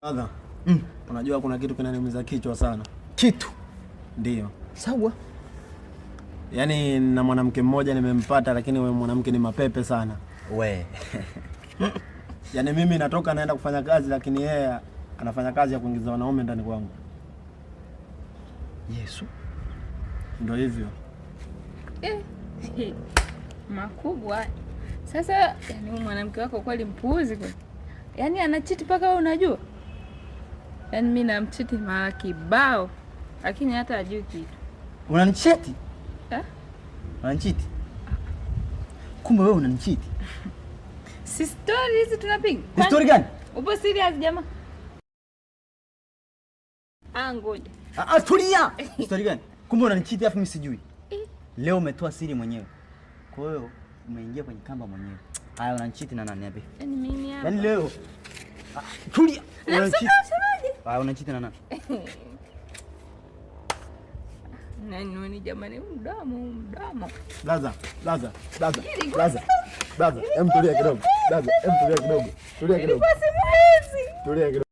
Adha. Unajua kuna kitu kinaniumiza kichwa sana. Kitu? Ndio. Sawa. Yaani na mwanamke mmoja nimempata, lakini wewe mwanamke ni mapepe sana. We. Yaani mimi natoka naenda kufanya kazi, lakini yeye anafanya kazi ya kuingiza wanaume ndani kwangu. Yesu. Ndio hivyo. Makubwa. Sasa yani mwanamke wako kweli mpuuzi kweli. Yaani anachiti paka wewe unajua? Yaani mimi namchiti mara kibao, lakini hata hajui kitu. Unanichiti? Eh? Unanichiti? Kumbe wewe unanichiti. Si story hizi tunapiga. Ni story gani? Upo serious jamaa? Ngoja. Tulia. Story gani? Kumbe unanichiti afu mimi sijui. Leo umetoa siri mwenyewe. Kwa hiyo umeingia kwenye kamba mwenyewe. Haya, unanichiti na nani hapa? Yaani mimi hapa. Yaani leo. Tulia. Unanichiti. Haya, unanichiti na nani? Nani jamani, mdomo. Laza. Tulia kidogo. Tulia kidogo. Ilikuwa simu hizi. Tulia kidogo.